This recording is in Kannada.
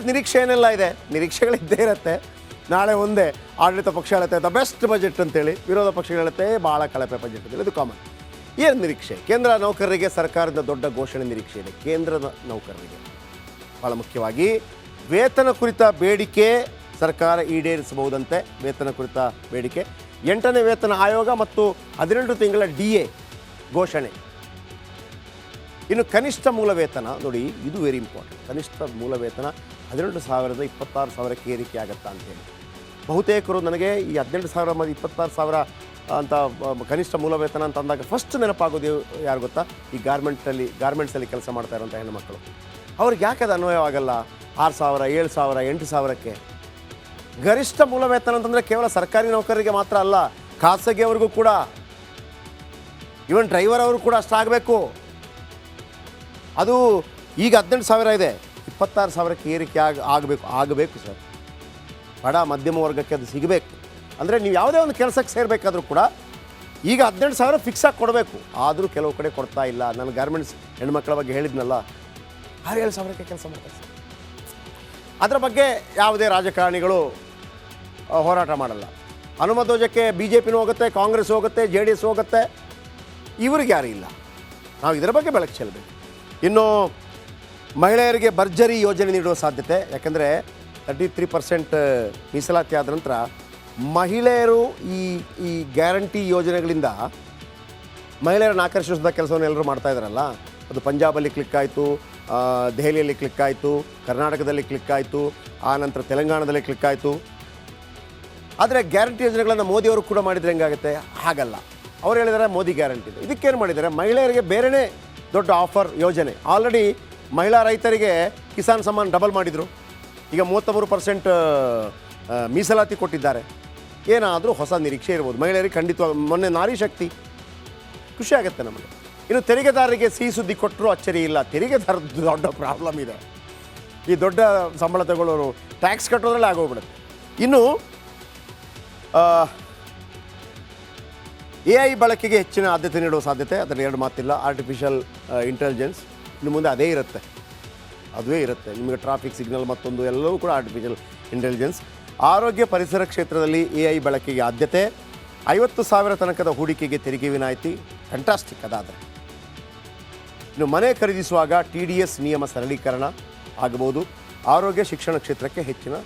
ನಿರೀಕ್ಷೆ ಏನೆಲ್ಲ ಇದೆ, ನಿರೀಕ್ಷೆಗಳಿದ್ದೇ ಇರುತ್ತೆ. ನಾಳೆ ಒಂದೇ ಆಡಳಿತ ಪಕ್ಷ ಹೇಳುತ್ತೆ ದ ಬೆಸ್ಟ್ ಬಜೆಟ್ ಅಂತೇಳಿ, ವಿರೋಧ ಪಕ್ಷಗಳು ಹೇಳುತ್ತೆ ಭಾಳ ಕಳಪೆ ಬಜೆಟ್ ಅಂತೇಳಿ. ಇದು ಕಾಮನ್. ಏನು ನಿರೀಕ್ಷೆ? ಕೇಂದ್ರ ನೌಕರರಿಗೆ ಸರ್ಕಾರದ ದೊಡ್ಡ ಘೋಷಣೆ ನಿರೀಕ್ಷೆ ಇದೆ. ಕೇಂದ್ರದ ನೌಕರರಿಗೆ ಭಾಳ ಮುಖ್ಯವಾಗಿ ವೇತನ ಕುರಿತ ಬೇಡಿಕೆ ಸರ್ಕಾರ ಈಡೇರಿಸಬಹುದಂತೆ. ವೇತನ ಕುರಿತ ಬೇಡಿಕೆ 8ನೇ ವೇತನ ಆಯೋಗ ಮತ್ತು 18 ತಿಂಗಳ DA ಘೋಷಣೆ. ಇನ್ನು ಕನಿಷ್ಠ ಮೂಲ ವೇತನ ನೋಡಿ, ಇದು ವೆರಿ ಇಂಪಾರ್ಟೆಂಟ್. ಕನಿಷ್ಠ ಮೂಲ ವೇತನ 18,000ದ 26,000ಕ್ಕೆ ಏರಿಕೆ ಆಗುತ್ತಾ ಅಂತೇಳಿ. ಬಹುತೇಕರು ನನಗೆ ಈ 18,000 ಮತ್ತು 26,000 ಅಂತ ಕನಿಷ್ಠ ಮೂಲ ವೇತನ ಅಂತ ಅಂದಾಗ ಫಸ್ಟ್ ನೆನಪಾಗೋದು ಯಾರು ಗೊತ್ತಾ? ಈ ಗಾರ್ಮೆಂಟ್ಸಲ್ಲಿ ಕೆಲಸ ಮಾಡ್ತಾ ಇರೋಂಥ ಹೆಣ್ಣುಮಕ್ಕಳು. ಅವ್ರಿಗೆ ಯಾಕೆ ಅದು ಅನ್ವಯವಾಗಲ್ಲ? 6,000, 7,000, 8,000ಕ್ಕೆ ಗರಿಷ್ಠ ಮೂಲ ವೇತನ ಅಂತಂದರೆ ಕೇವಲ ಸರ್ಕಾರಿ ನೌಕರರಿಗೆ ಮಾತ್ರ ಅಲ್ಲ, ಖಾಸಗಿಯವರಿಗೂ ಕೂಡ, ಇವನ್ ಡ್ರೈವರ್ ಅವರು ಕೂಡ ಅಷ್ಟಾಗಬೇಕು. ಅದು ಈಗ 18,000 ಇದೆ, 26,000ಕ್ಕೆ ಏರಿಕೆ ಆಗಬೇಕು ಸರ್. ಬಡ ಮಧ್ಯಮ ವರ್ಗಕ್ಕೆ ಅದು ಸಿಗಬೇಕು. ಅಂದರೆ ನೀವು ಯಾವುದೇ ಒಂದು ಕೆಲಸಕ್ಕೆ ಸೇರಬೇಕಾದ್ರೂ ಕೂಡ ಈಗ 18,000 ಫಿಕ್ಸಾಗಿ ಕೊಡಬೇಕು. ಆದರೂ ಕೆಲವು ಕಡೆ ಕೊಡ್ತಾ ಇಲ್ಲ. ನಾನು ಗಾರ್ಮೆಂಟ್ಸ್ ಹೆಣ್ಮಕ್ಳ ಬಗ್ಗೆ ಹೇಳಿದ್ನಲ್ಲ, 6,000-7,000ಕ್ಕೆ ಕೆಲಸ ಮಾಡ್ತಾರೆ ಸರ್. ಅದರ ಬಗ್ಗೆ ಯಾವುದೇ ರಾಜಕಾರಣಿಗಳು ಹೋರಾಟ ಮಾಡಲ್ಲ. ಹನುಮಧ್ವಜಕ್ಕೆ BJPನೂ ಹೋಗುತ್ತೆ, ಕಾಂಗ್ರೆಸ್ ಹೋಗುತ್ತೆ, JDS ಹೋಗುತ್ತೆ. ಇವ್ರಿಗೆ ಯಾರೂ ಇಲ್ಲ. ನಾವು ಇದರ ಬಗ್ಗೆ ಬೆಳಕು ಚೆಲ್ಲಬೇಕು. ಇನ್ನು ಮಹಿಳೆಯರಿಗೆ ಭರ್ಜರಿ ಯೋಜನೆ ನೀಡುವ ಸಾಧ್ಯತೆ. ಯಾಕೆಂದರೆ 33% ಮೀಸಲಾತಿ ಆದ ನಂತರ ಮಹಿಳೆಯರು ಈ ಗ್ಯಾರಂಟಿ ಯೋಜನೆಗಳಿಂದ ಮಹಿಳೆಯರನ್ನು ಆಕರ್ಷಿಸಿದ ಕೆಲಸವನ್ನು ಎಲ್ಲರೂ ಮಾಡ್ತಾ ಇದ್ದಾರಲ್ಲ. ಅದು ಪಂಜಾಬಲ್ಲಿ ಕ್ಲಿಕ್ ಆಯಿತು, ದೆಹಲಿಯಲ್ಲಿ ಕ್ಲಿಕ್ ಆಯಿತು, ಕರ್ನಾಟಕದಲ್ಲಿ ಕ್ಲಿಕ್ ಆಯಿತು, ಆನಂತರ ತೆಲಂಗಾಣದಲ್ಲಿ ಕ್ಲಿಕ್ ಆಯಿತು. ಆದರೆ ಗ್ಯಾರಂಟಿ ಯೋಜನೆಗಳನ್ನು ಮೋದಿಯವರು ಕೂಡ ಮಾಡಿದರೆ ಹೆಂಗಾಗುತ್ತೆ? ಹಾಗಲ್ಲ. ಅವ್ರು ಹೇಳಿದ್ದಾರೆ ಮೋದಿ ಗ್ಯಾರಂಟಿ. ಇದಕ್ಕೇನು ಮಾಡಿದ್ದಾರೆ? ಮಹಿಳೆಯರಿಗೆ ಬೇರೆಯೇ ದೊಡ್ಡ ಆಫರ್ ಯೋಜನೆ. ಆಲ್ರೆಡಿ ಮಹಿಳಾ ರೈತರಿಗೆ ಕಿಸಾನ್ ಸಮ್ಮಾನ್ ಡಬಲ್ ಮಾಡಿದರು. ಈಗ 33% ಮೀಸಲಾತಿ ಕೊಟ್ಟಿದ್ದಾರೆ. ಏನಾದರೂ ಹೊಸ ನಿರೀಕ್ಷೆ ಇರ್ಬೋದು ಮಹಿಳೆಯರಿಗೆ ಖಂಡಿತವಾಗಿ. ಮೊನ್ನೆ ನಾರಿ ಶಕ್ತಿ, ಖುಷಿ ಆಗುತ್ತೆ ನಮಗೆ. ಇನ್ನು ತೆರಿಗೆದಾರರಿಗೆ ಸಿಹಿ ಸುದ್ದಿ ಕೊಟ್ಟರು ಅಚ್ಚರಿ ಇಲ್ಲ. ತೆರಿಗೆದಾರದ್ದು ದೊಡ್ಡ ಪ್ರಾಬ್ಲಮ್ ಇದೆ. ಈ ದೊಡ್ಡ ಸಂಬಳ ತಗೊಳ್ಳೋರು ಟ್ಯಾಕ್ಸ್ ಕಟ್ಟೋದ್ರಲ್ಲೇ ಆಗೋಗ್ಬಿಡುತ್ತೆ. ಇನ್ನು AI ಬಳಕೆಗೆ ಹೆಚ್ಚಿನ ಆದ್ಯತೆ ನೀಡುವ ಸಾಧ್ಯತೆ, ಅದರಲ್ಲಿ ಎರಡು ಮಾತಿಲ್ಲ. ಆರ್ಟಿಫಿಷಿಯಲ್ ಇಂಟೆಲಿಜೆನ್ಸ್ ಇನ್ನು ಮುಂದೆ ಅದೇ ಇರುತ್ತೆ, ಅದುವೇ ಇರುತ್ತೆ. ನಿಮಗೆ ಟ್ರಾಫಿಕ್ ಸಿಗ್ನಲ್ ಮತ್ತೊಂದು ಎಲ್ಲವೂ ಕೂಡ ಆರ್ಟಿಫಿಷಿಯಲ್ ಇಂಟೆಲಿಜೆನ್ಸ್. ಆರೋಗ್ಯ ಪರಿಸರ ಕ್ಷೇತ್ರದಲ್ಲಿ AI ಬಳಕೆಗೆ ಆದ್ಯತೆ. 50,000 ತನಕದ ಹೂಡಿಕೆಗೆ ತೆರಿಗೆ ವಿನಾಯಿತಿ. ಫ್ಯಾಂಟಾಸ್ಟಿಕ್ ಅದಾದರೆ. ಇನ್ನು ಮನೆ ಖರೀದಿಸುವಾಗ TDS ನಿಯಮ ಸರಳೀಕರಣ ಆಗಬಹುದು. ಆರೋಗ್ಯ ಶಿಕ್ಷಣ ಕ್ಷೇತ್ರಕ್ಕೆ ಹೆಚ್ಚಿನ